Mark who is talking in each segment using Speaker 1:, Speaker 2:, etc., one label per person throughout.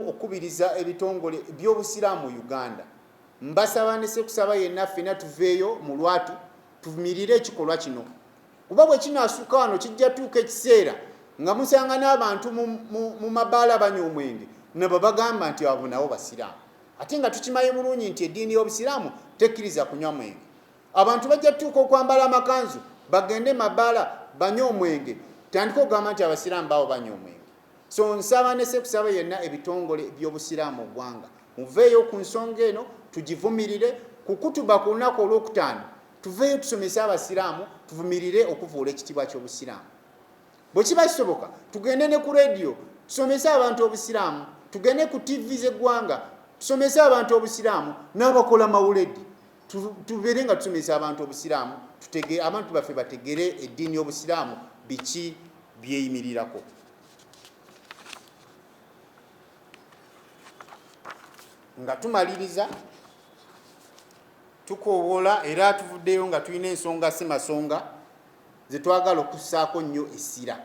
Speaker 1: okubiriza ebitongole by'obusiraamu mu Uganda. Mbasaba ne sekusaba yenna ffenna tuveeyo mu lwatu tuvumirire ekikolwa kino. Kuba bwe kinaasuka wano kijja tuuka ekiseera nga musanga n'abantu mu mabaala banywa omwenge nabo bagamba nti abo nabo basiraamu. Ate nga tukimanyi bulungi nti eddiini y'obusiraamu tekkiriza kunywa mwenge. Abantu bajja tuuka okwambala amakanzu bagende mabaala banywe omwenge tandika okugamba nti abasiraamu baabo banywa omwenge. So nsaba ne sekusaba yenna ebitongole by'obusiraamu mu ggwanga muveeyo ku nsonga eno tugivumirire ku kutuba ku lunaku olwokutaano tuveeyo tusomese abasiraamu tuvumirire okuvuula ekitiibwa ky'obusiraamu. Bwe kiba kisoboka tugende ne ku rediyo tusomese abantu obusiraamu, tugende ku TV z'eggwanga tusomese abantu obusiraamu n'abakola mawuledi tubeere nga tusomesa abantu obusiraamu abantu baffe bategere eddiini y'obusiraamu biki byeyimirirako. Nga tumaliriza tukoowola era tuvuddeyo nga tulina ensonga semasonga zetwagala okussaako nnyo essira.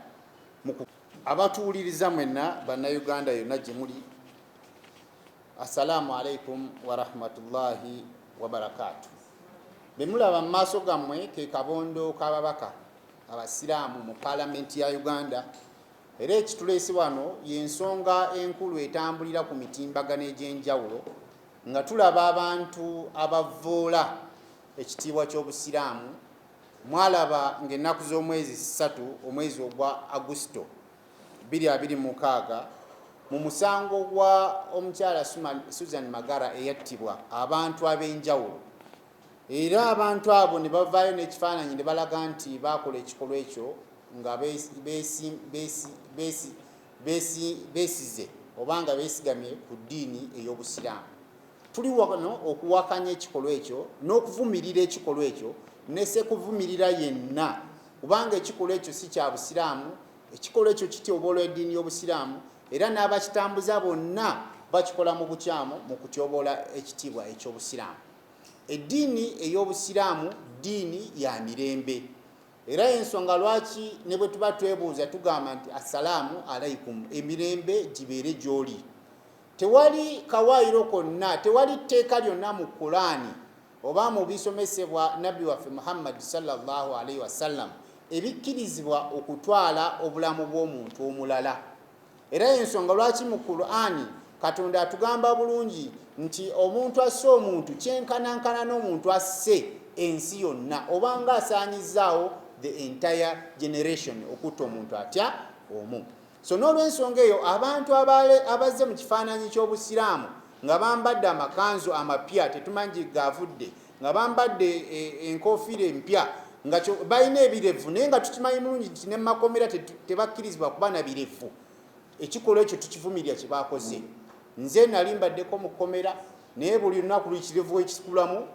Speaker 1: Abatuwuliriza mwenna bannayuganda yonna gye muli, assalaamu alaikum warahmatullahi wabarakatu. Be mulaba mu maaso gammwe ke kabondo k'ababaka abasiraamu mu paalamenti ya Uganda. Era ekituleese wano y'ensonga enkulu etambulira ku mitimbagano egy'enjawulo nga tulaba abantu abavvoola ekitiibwa ky'obusiraamu. Mwalaba ng'ennaku z'omwezi 3 omwezi ogwa Agusito 2026 mu musango gwa omukyala Susan Magara eyattibwa abantu ab'enjawulo, era abantu abo ne bavaayo n'ekifaananyi ne balaga nti baakola ekikolwa ekyo nga beesize oba nga beesigamye ku ddiini ey'obusiraamu. Tuli wano okuwakanya ekikolwa ekyo n'okuvumirira ekikolwa ekyo nesekuvumirira yenna kubanga ekikolwa ekyo si kya busiraamu. Ekikolwa ekyo kityoboola eddiini y'obusiraamu era n'abakitambuza bonna bakikola mu bukyamu mu kutyoboola ekitiibwa eky'obusiraamu. Eddiini ey'obusiraamu ddiini ya mirembe. Era ensonga lwaki ne bwe tuba twebuuza tugamba nti assalaamu alaikum, emirembe gibeere gy'oli. Tewali kawaayiro konna, tewali tteeka lyonna mu Qur'ani oba mu bisomesebwa Nabbi waffe Muhammad sallallahu alaihi wasallam ebikkirizibwa okutwala obulamu bw'omuntu omulala. Era ensonga lwaki mu Qur'ani Katonda atugamba bulungi nti omuntu asse omuntu kyenkanankana n'omuntu asse ensi yonna oba nga asaanyizaawo the entire generation okutta omuntu atya omu. So n'olw'ensonga eyo abantu abazze mu kifaananyi ky'obusiraamu nga bambadde amakanzu amapya tetumanyi gaavudde, nga bambadde enkofiira empya nga balina ebirevu naye nga tukimanyi mulungi nti ne makomera tebakkirizibwa kuba na birevu. Ekikolwa ekyo tukivumirira kye baakoze. Nze nali mbaddeko mu kkomera naye buli lunaku buli kirevu ekikulamu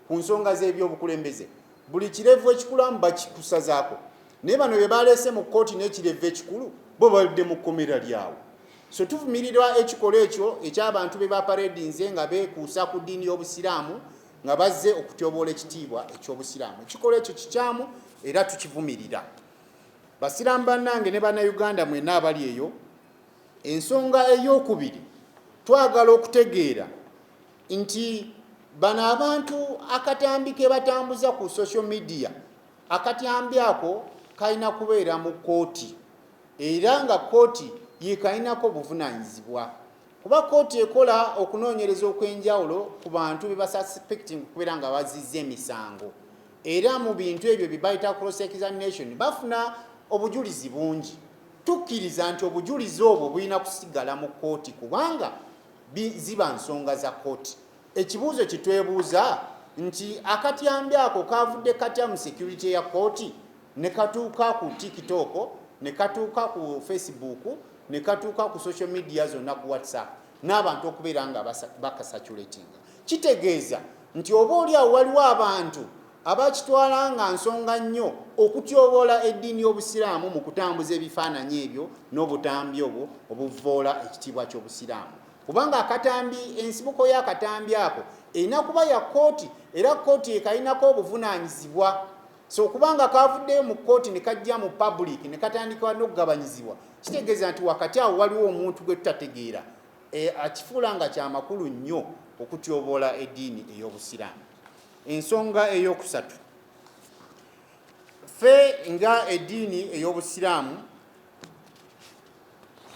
Speaker 1: ku nsonga z'ebyobukulembeze buli kirevu ekikulamu bakikusazaako. Naye bano bye baleese mu kkooti n'ekirevu ekikulu bo balidde mu kkomera lyawo. So tuvumirira ekikolwa ekyo eky'abantu be baparedinze nga beekuusa ku ddiini y'obusiraamu nga bazze okutyoboola ekitiibwa eky'obusiraamu. Ekikolwa ekyo kikyamu era tukivumirira. Basiraamu bannange ne bannayuganda mwenna abali eyo, ensonga ey'okubiri twagala okutegeera nti bano abantu akatambi ke batambuza ku social media, akatambi ako kalina kubeera mu kkooti era nga kkooti yekalinako obuvunaanyizibwa. Kuba kkooti ekola okunoonyereza okw'enjawulo ku bantu be basuspecting okubeera nga bazizza emisango, era mu bintu ebyo bye bayita cross examination bafuna obujulizi bungi. Tukkiriza nti obujulizi obwo bulina kusigala mu kkooti kubanga ziba nsonga za kkooti. Ekibuuzo kitwebuuza nti akatyambi ako kavudde katya mu security ya kkooti ne katuuka ku TikTok ne katuuka ku Facebook ne katuuka ku social media zonna ku WhatsApp n'abantu okubeera nga bakasatulatinga. Kitegeeza nti oba oliawo waliwo abantu abakitwala nga nsonga nnyo okutyoboola eddiini y'obusiraamu mu kutambuza ebifaananyi ebyo n'obutambi obwo obuvvoola ekitiibwa ky'obusiraamu. Kubanga akatambi, ensibuko y'akatambi ako erina kuba ya kkooti era kkooti ekalinako obuvunaanyizibwa. So kubanga kavuddeyo mu kkooti ne kajja mu public ne katandika n'okugabanyizibwa kitegeeza nti wakati awo waliwo omuntu gwe tutategeera akifuula nga kyamakulu nnyo okutyoboola eddiini ey'obusiraamu. Ensonga ey'okusatu, ffe nga eddiini ey'obusiraamu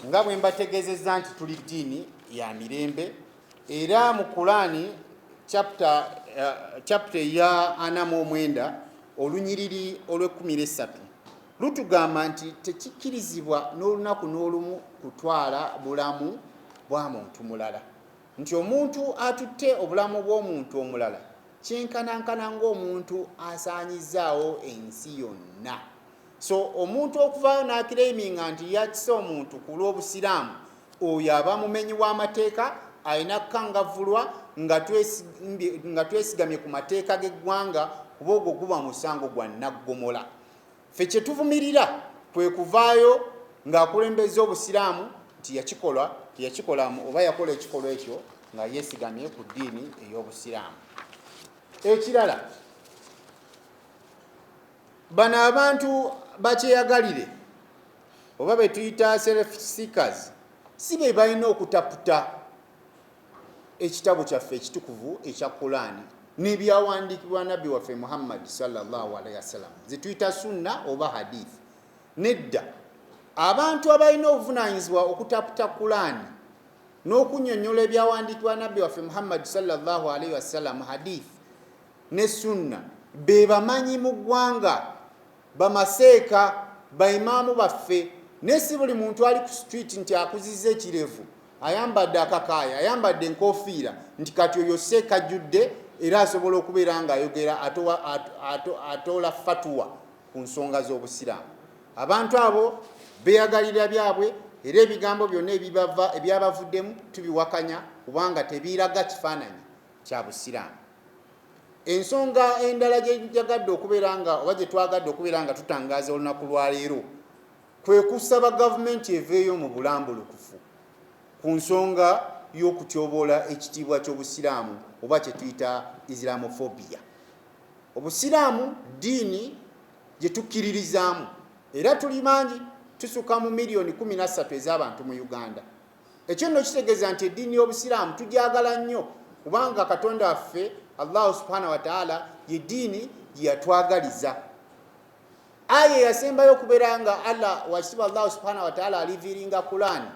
Speaker 1: nga bwe mbategeezezza nti tuli ddiini ya mirembe, era mu Qur'ani chapter ya 49 olunyiriri olw'13 lutugamba nti tekikkirizibwa n'olunaku n'olumu kutwala bulamu bwa muntu mulala, nti omuntu atutte obulamu bw'omuntu omulala kyenkanankana ng'omuntu asaanyizaawo ensi yonna. So omuntu okuvaayo n'akireiminga nti yakisa omuntu ku lw'obusiraamu, oyo aba mumenyi w'amateeka, alina kukangavvulwa nga twesigamye ku mateeka g'eggwanga, kuba ogwo guba musango gwa naggomola. Ffe kye tuvumirira kwe kuvaayo ng'akulembeza obusiraamu nti yakikola oba yakola ekikolwa ekyo nga yeesigamye ku ddiini ey'obusiraamu. Ekirala, bano abantu bakyeyagalire oba be tuyita self seekers si be balina okutaputa ekitabo kyaffe ekitukuvu ekya Qur'ani n'ebyawandiikibwa nabbi waffe Muhammad sallallahu alaihi wasallam ze tuyita sunna oba hadith. Nedda, abantu abalina obuvunaanyizibwa okutaputa Qur'ani n'okunnyonnyola ebyawandiikibwa nabbi waffe Muhammad sallallahu alaihi wasallam hadith ne sunna be bamanyi mu ggwanga, bamaseeka, baimaamu baffe. Ne si buli muntu ali ku street nti akuzizza ekirevu, ayambadde akakaaya, ayambadde enkofiira, nti kati oyo seeka ajjudde era asobola okubeera ng'ayogera atoola fatuwa ku nsonga z'obusiraamu. Abantu abo beeyagalira byabwe era ebigambo byonna ebyabavuddemu tubiwakanya kubanga tebiiraga kifaananyi kya busiraamu. Ensonga endala gye njagadde okubeera nga oba gye twagadde okubeera nga tutangaaza olunaku lwa leero kwe kusaba gavumenti eveeyo mu bulambulukufu ku nsonga y'okutyoboola ekitiibwa ky'obusiraamu oba kye tuyita Islamophobia. Obusiraamu ddiini gye tukkiririzaamu era tuli bangi, tusuka mu miliyoni 13 ez'abantu mu Uganda. Ekyo nno kitegeeza nti eddiini y'obusiraamu tugyagala nnyo kubanga Katonda waffe Allah subhanahu wa ta'ala ye ddiini gye yatwagaliza. Aya yasembayo okubeera nga Allah subhanahu wa ta'ala aliviiringa Qur'ani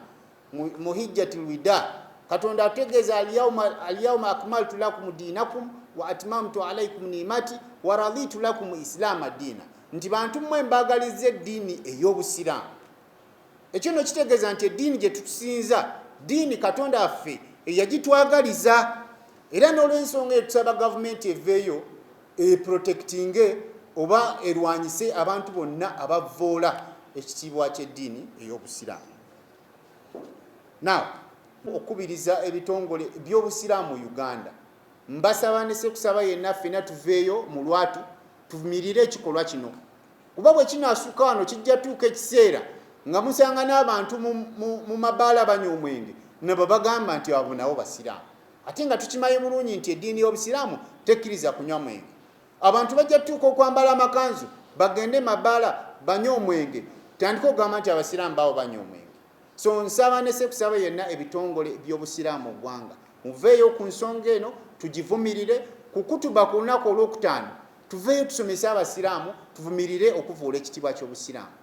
Speaker 1: mu hijjatul wida. Katonda ategeeza al-yawma akmaltu lakum dinakum wa atmamtu alaykum ni'mati wa raditu lakum islaama diina, nti bantu mmwe mbagalizza eddiini ey'obusiraamu. Ekyo nno kitegeeza nti eddiini gye tusinza ddiini Katonda waffe eyagitwagaliza, era n'olw'ensonga etusaba gavumenti eveeyo eprotectinge oba erwanyise abantu bonna abavvoola ekitiibwa ky'eddiini ey'obusiraamu. Now, okubiriza ebitongole by'obusiraamu mu Uganda, mbasaba ne sekusaba yenna ffenna tuveeyo mu lwatu tuvumirire ekikolwa kino, kuba bwe kinaasuka wano kijja tuuka ekiseera nga musanga n'abantu mu mabaala banywa omwenge nabo bagamba nti abo nabo basiraamu, ate nga tukimanyi bulungi nti eddiini y'obusiraamu tekkiriza kunywa mwenge. Abantu bajja tuuka okwambala amakanzu bagende mabaala banywa omwenge, tandika okugamba nti abasiraamu baabo banywa omwenge. So nsaba ne sekusaba yenna ebitongole by'obusiraamu ggwanga muveeyo ku nsonga eno tugivumirire. Ku kutuba ku lunaku olwokutaano tuveeyo tusomese abasiraamu tuvumirire okuvuula ekitiibwa ky'obusiraamu.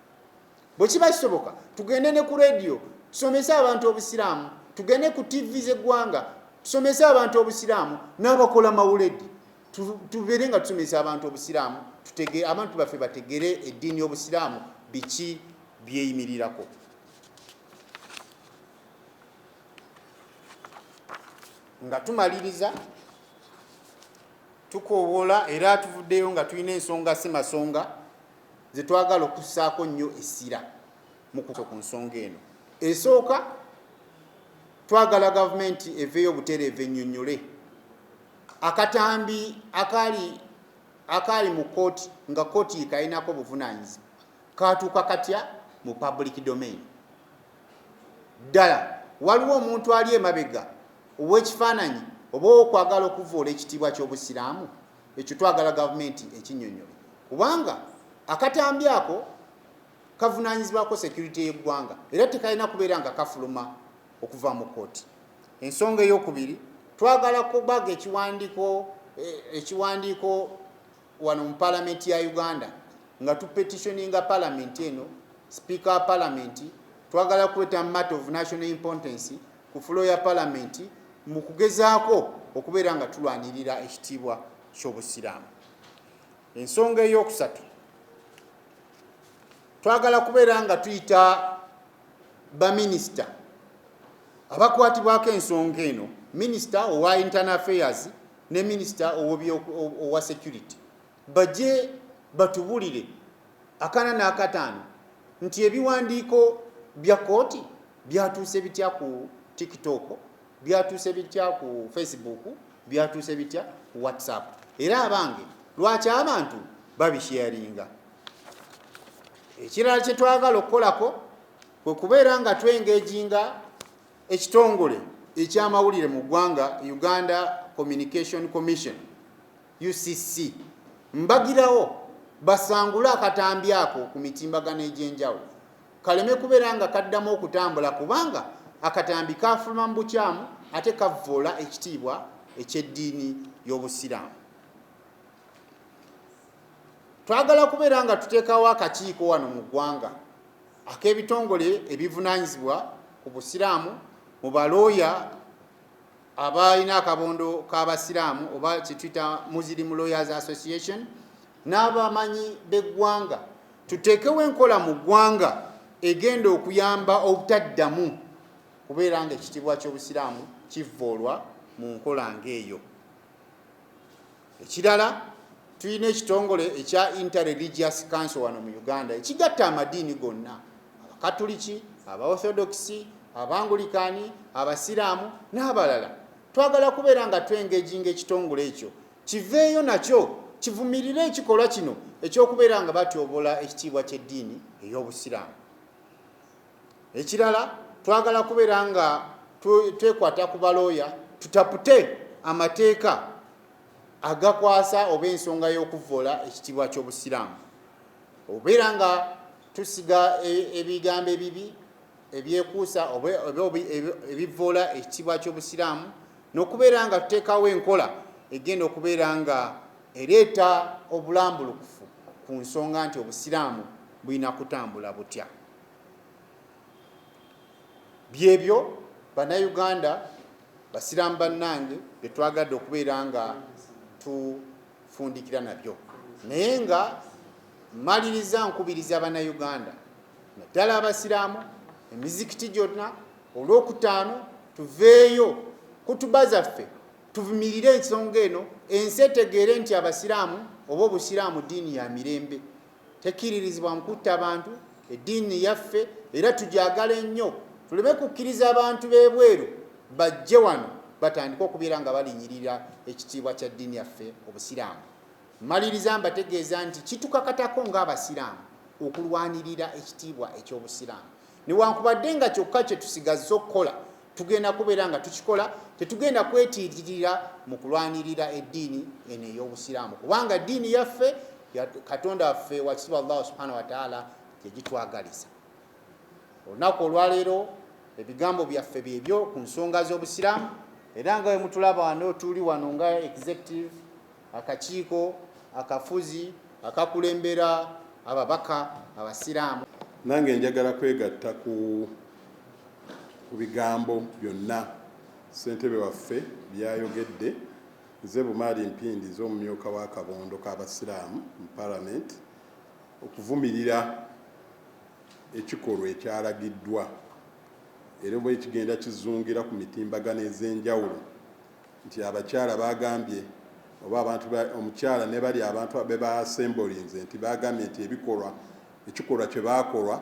Speaker 1: Bwe kiba kisoboka tugende ne ku rediyo tusomese abantu obusiraamu, tugende ku TV z'eggwanga tusomese abantu obusiraamu, n'abakola mawuledi tubeere nga tusomesa abantu obusiraamu, abantu baffe bategere eddiini y'obusiraamu biki byeyimirirako. Nga tumaliriza tukoowoola era tuvuddeyo nga tulina ensonga si masonga ze twagala okussaako nnyo essira ku nsonga eno. Esooka, twagala gavumenti eveeyo obutereevu ennyonnyole akatambi akaali mu kooti nga kooti kalinako obuvunaanyizibwa katuuka katya mu public domain. Ddala waliwo omuntu ali emabega ow'ekifaananyi oba okwagala okuvoola ekitiibwa ky'obusiraamu? Ekyo twagala gavumenti ekinnyonnyole, kubanga akatambi ako kavunaanyizibwako security y'eggwanga era tekalina kubeera nga kafuluma okuva mu kooti. ensonga eyokubiri twagala kubaga ekiwandiiko wano mu palamenti ya Uganda nga tupetitioninga palamenti eno speaker wa palamenti twagala kuleta matter of national importance ku floor ya palamenti mu kugezaako okubeera nga tulwanirira ekitiibwa ky'obusiraamu. Ensonga eyokusatu twagala kubeera nga tuyita baminisita abakwatibwako ensonga eno, minisita owa internal affairs ne minisita owa security, bajje batubulire akana n'akataano nti ebiwandiiko bya kooti byatuuse bitya ku TikTok, byatuuse bitya ku Facebook, byatuuse bitya ku WhatsApp, era abange lwaki abantu babisharinga. Ekirala kye twagala okukolako kwe kubeera nga twengeginga ekitongole ekyamawulire mu ggwanga, Uganda Communication Commission UCC, mbagirawo basangule akatambi ako ku mitimbagano egy'enjawulo kaleme kubeera nga kaddamu okutambula, kubanga akatambi kafuluma mu bukyamu ate kavvoola ekitiibwa eky'eddiini y'obusiraamu. Twagala kubeera nga tuteekawo akakiiko wano mu ggwanga ak'ebitongole ebivunaanyizibwa ku busiraamu, mu balooya abalina akabondo k'abasiraamu oba kyetuyita Muslim Lawyers Association, n'abamanyi b'eggwanga. Tuteekewo enkola mu ggwanga egenda okuyamba obutaddamu kubeera nga ekitiibwa ky'obusiraamu kivvoolwa mu nkola ng'eyo. Ekirala, tulina ekitongole ekya Interreligious Council wano mu Uganda ekigatta amadiini gonna, abakatuliki, abaorthodoksi, abangulikani, abasiraamu n'abalala. Twagala kubeera nga twengeginga ekitongole ekyo kiveeyo nakyo kivumirire ekikolwa kino ekyokubeera nga batyobola ekitiibwa ky'eddiini ey'obusiraamu. Ekirala, twagala kubeera nga twekwata ku balooya tutapute amateeka agakwasa oba ensonga y'okuvvoola ekitiibwa ky'obusiraamu, obeera nga tusiga ebigambo ebibi ebyekuusa oba ebivvoola ekitiibwa ky'obusiraamu, n'okubeera nga tuteekawo enkola egenda okubeera nga ereeta obulambulukufu ku nsonga nti obusiraamu bulina kutambula butya. Byebyo bannayuganda, basiraamu bannange, bye twagadde okubeera nga tufundikira nabyo, naye nga maliriza nkubiriza bannayuganda naddala abasiraamu, emizikiti gyonna, olwokutaano tuveeyo kutuba zaffe tuvumirire ensonga eno, ensi etegeere nti abasiraamu oba obusiraamu ddiini ya mirembe, tekiririzibwa mu kutta abantu, eddiini yaffe, era tujagala ennyo, tuleme kukkiriza abantu b'ebweru bajje wano batandika okubeera nga balinyirira ekitiibwa kya ddiini yaffe obusiraamu. Maliriza mbategeeza nti kitukakatako ng'abasiraamu okulwanirira ekitiibwa eky'obusiraamu, newankubadde nga kyokka kye tusigazza okukola tugenda kubeera nga tukikola, tetugenda kwetiiririra mu kulwanirira eddiini eno ey'obusiraamu, kubanga ddiini yaffe Katonda waffe wakitiibwa Allah subhanahu wa ta'ala gyegitwagaliza. Olunaku olwaleero ebigambo byaffe byebyo ku nsonga z'obusiraamu, era nga bwe mutulaba wano tuli wano nga executive, akakiiko, akafuzi, akakulembera ababaka abasiraamu.
Speaker 2: Nange njagala kwegatta ku bigambo byonna ssentebe waffe byayogedde. Nze Bumaali Mpindi z'omumyuka w'akabondo k'abasiraamu mu palamenti okuvumirira ekikolwa ekyalagiddwa era bwe kigenda kizungira ku mitimbagano ez'enjawulo nti abakyala bagambye oba abantu omukyala ne bali abantu be ba assemblies nti bagambye nti ekikolwa kye baakolwa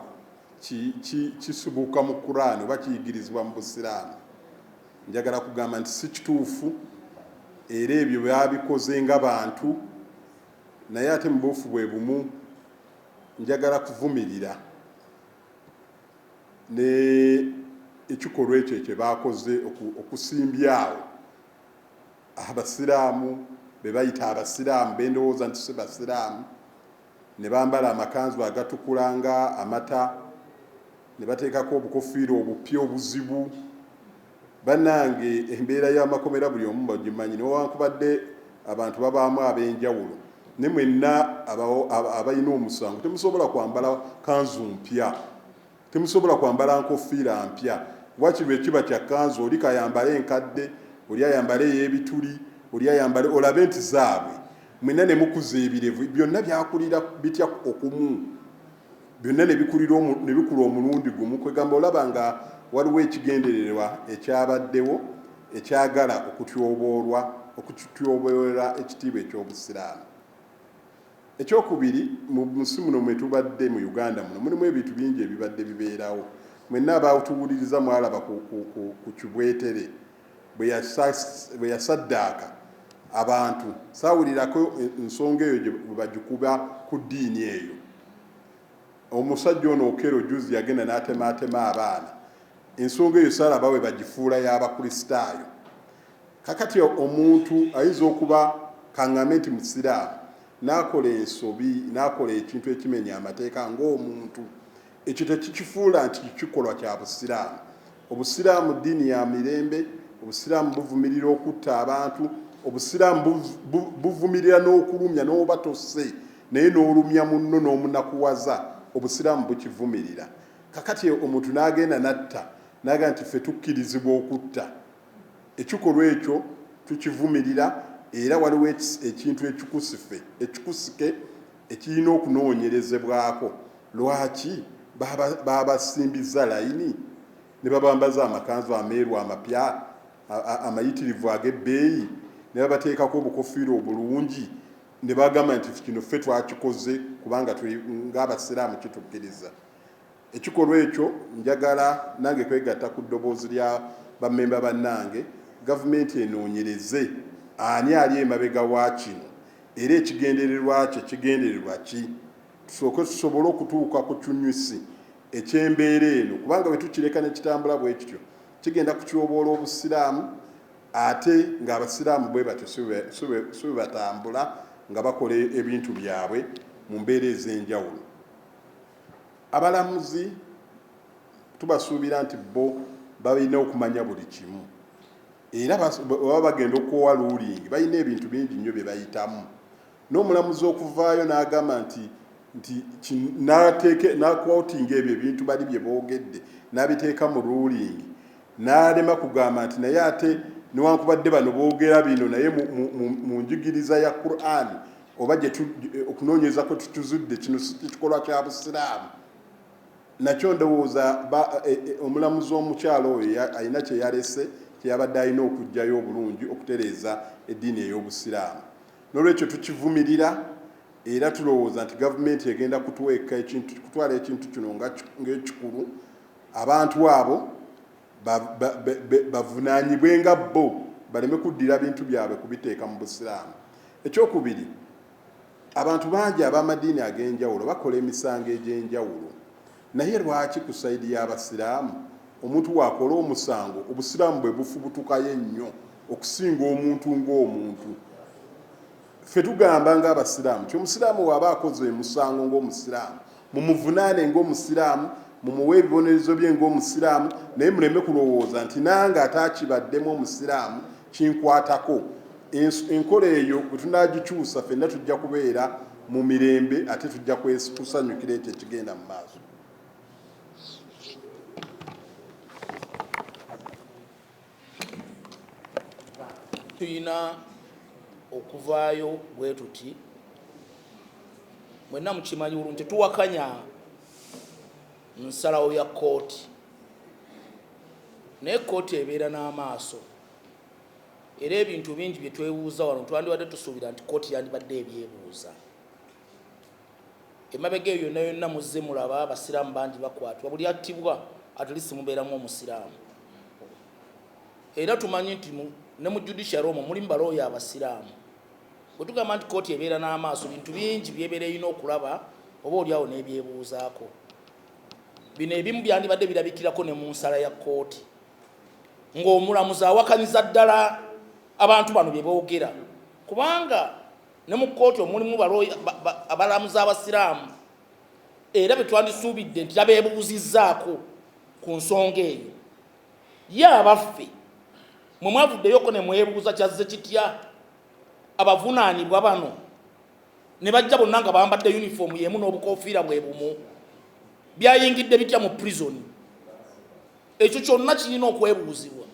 Speaker 2: kisibuka mu Qur'an oba kiyigirizibwa mu busiraamu. Njagala kugamba nti si kituufu, era ebyo babikoze ng'abantu, naye ate mu buufu bwe bumu njagala kuvumirira ne ekikolwa ekyo kye baakoze okusimbyawo abasiraamu be bayita abasiraamu bendowooza nti si basiraamu, ne bambala amakanzu agatukula nga amata, ne bateekako obukofiira obupya obuzibu, bannange embeera y'amakomera buli omu bagimanyi newankubadde abantu babaamu ab'enjawulo ne mwenna abalina omusango temusobola kwambala kanzu mpya, temusobola kwambala nkofiira mpya. Wakiri ekiba kya kanzu oli kayambale enkadde, oli ayambale ey'ebituli, oli ayambale olabe nti zaabwe. Mwenna ne mukuza ebirevu byonna byakulira bitya okumu, byonna ne bikula omulundi gumu. Kwegamba olaba nga waliwo ekigendererwa ekyabaddewo ekyagala okutyoboolera ekitiibwa eky'obusiraamu. Ekyokubiri, mu nsi muno mwe tubadde mu Uganda muno mulimu ebintu bingi ebibadde bibeerawo. Mwenna abatuwuliriza mwalaba ku Kibwetere bwe yasaddaaka abantu, saawulirako ensonga eyo bwe bagikuba ku ddiini eyo. Omusajja ono Okero juzi yagenda n'atemaatema abaana, ensonga eyo saalaba bwe bagifuula y'Abakristaayo. Kakati omuntu ayinza okuba kaŋŋame nti musiraamu n'akola ensobi, n'akola ekintu ekimenya amateeka ng'omuntu, ekyo tekikifuula nti kikolwa kya busiraamu. Obusiraamu ddiini ya mirembe, obusiraamu buvumirira okutta abantu, obusiraamu buvumirira n'okulumya n'oba tosse naye n'olumya munno n'omunakuwaza, obusiraamu bukivumirira. Kakati omuntu n'agenda natta n'agamba nti ffe tukkirizibwa okutta, ekikolwa ekyo tukivumirira. Era waliwo ekintu ekikusike ekirina okunoonyerezebwako. Lwaki babasimbiza layini ne babambaza amakanzu ameeru amapya amayitirivu ag'ebbeeyi ne babateekako obukofiira obulungi ne bagamba nti kino ffe twakikoze kubanga ng'Abasiraamu kitukkiriza. Ekikolwa ekyo njagala nange kwegatta ku ddoboozi lya bammemba bannange, gavumenti enoonyereze ani ali emabega wa kino era ekigendererwa kye kigendererwa ki, tusooke tusobole okutuuka ku kinyusi eky'embeera eno, kubanga bwe tukireka ne kitambula bwe kityo kigenda kutyoboola obusiraamu, ate ng'Abasiraamu bwe batyo si bwe batambula nga bakola ebintu byabwe mu mbeera ez'enjawulo. Abalamuzi tubasuubira nti bo balina okumanya buli kimu, era baba bagenda okuwa luulingi balina ebintu bingi nnyo bye bayitamu. N'omulamuzi okuvaayo n'agamba nti n'akwotinga ebyo ebintu bali bye boogedde n'abiteeka mu luulingi, n'alema kugamba nti naye ate newankubadde bano boogera bino naye mu njigiriza ya Qur'ani oba okunoonyeza kwe tutuzudde kino si kikolwa kya busiraamu. Nakyo ndowooza omulamuzi omukyalo oyo alina kye yalese kyeyabadde alina okuggyayo obulungi okutereeza eddiini ey'obusiraamu. N'olwekyo tukivumirira era tulowooza nti gavumenti egenda kutwala ekintu kino ng'ekikulu. Abantu abo bavunaanyibwe nga bo, baleme kuddira bintu byabwe kubiteeka mu busiraamu. Ekyokubiri, abantu bangi ab'amadiini ag'enjawulo bakola emisango egy'enjawulo, naye lwaki ku sayidi y'Abasiraamu omuntu waakola omusango obusiraamu bwe bufubutukayo ennyo okusinga omuntu ng'omuntu? Ffe tugamba ng'Abasiraamu ti omusiraamu waaba akoze emusango ng'omusiraamu mumuvunaane ng'omusiraamu, mumuwe ebibonerezo bye ng'omusiraamu, naye muleme kulowooza nti nange ataakibaddemu omusiraamu kinkwatako. Enkola eyo bwe tunaagikyusa ffenna tujja kubeera mu mirembe ate tujja kusanyukira ekyo ekigenda mu maaso.
Speaker 3: Tuyina okuvaayo bwe tuti mwenna mukimanyi bulungi tetuwakanya nsalawo ya kooti, naye kooti ebeera n'amaaso era ebintu bingi bye twebuuza wano twandibadde tusuubira nti kooti yandibadde ebyebuuza. Emabega eyo yonna yonna muzze mulaba Abasiraamu bangi bakwatibwa, buli attibwa atulisi mubeeramu omusiraamu. Era tumanyi nti ne mu judiciary omwo mulimu balooya Abasiraamu. Bwe tugamba nti kooti ebeera n'amaaso, bintu bingi byebeera erina okulaba oba oliawo n'ebyebuuzaako. Bino ebimu byandibadde birabikirako ne mu nsala ya kooti, ng'omulamuzi awakanyiza ddala abantu bano bye boogera, kubanga ne mu kooti omulimu abalamuzi Abasiraamu era bwe twandisuubidde nti tabeebuuzizzaako ku nsonga eyo. Ye abaffe mwe mwavuddeyo ne mwebuuza kyazze kitya abavunaanibwa bano ne bajja bonna nga bambadde uniform yemu n'obukofiira bwe bumu byayingidde bitya mu prison? Ekyo kyonna kirina okwebuuzibwa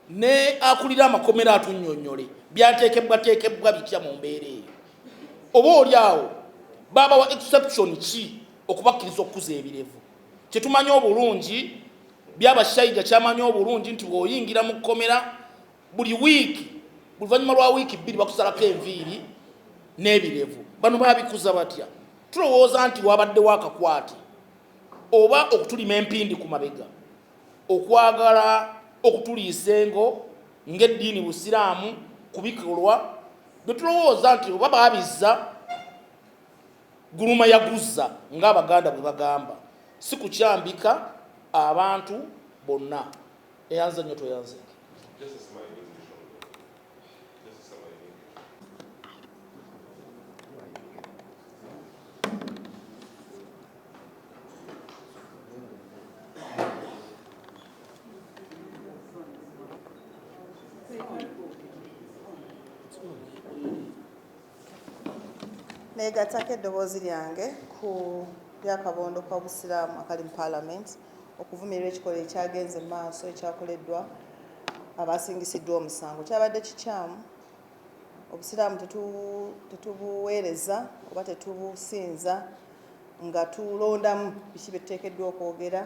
Speaker 3: ne akulira amakomera atunnyonnyole byateekebwa bitya mu mbeera eyo. Oba oli awo babawa exception ki okubakkiriza okukuza ebirevu? Kyetumanyi obulungi byabashayija kyamanyi obulungi nti bw'oyingira mu kkomera buli wiiki luvannyuma lwa wiiki 2 bakusalako enviiri n'ebirevu. Bano baabikuza batya? Tulowooza nti wabaddewo akakwate oba okutulima empindi ku mabega, okwagala okutuliisa engo ng'eddiini busiraamu ku bikolwa bye tulowooza nti oba baabizza guluma yaguzza ng'Abaganda bwe bagamba, si kukyambika abantu bonna. Eyanze nnyo toyanze.
Speaker 4: Neegattako eddoboozi lyange ku byakabondo kwa busiraamu akali mu Parliament okuvumirira ekikolwa ekyagenze mu maaso ekyakoleddwa abasingisiddwa omusango. Kyabadde kikyamu. Obusiraamu tetubuweereza oba tetubusinza nga tulondamu biki bye tuteekeddwa okwogera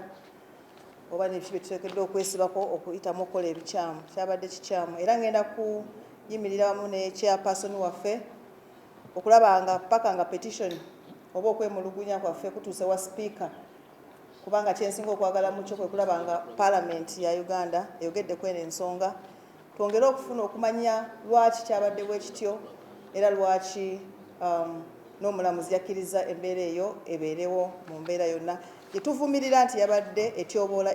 Speaker 4: oba nebiki bye tuteekeddwa okwesibako okuyitamu okukola ebikyamu. Kyabadde kikyamu era ngenda kuyimirira wamu ne chairperson waffe okulaba nga paka nga petition oba okwemulugunya kwaffe kutuuse wa speaker, kubanga kyensinga okwagala mu kyo kwe kulaba nga Parliament ya Uganda eyogedde ku eno ensonga, twongere okufuna okumanya lwaki kyabadde bwe kityo era lwaki n'omulamuzi yakkiriza embeera eyo ebeerewo mu mbeera yonna gye tuvumirira nti yabadde etyoboola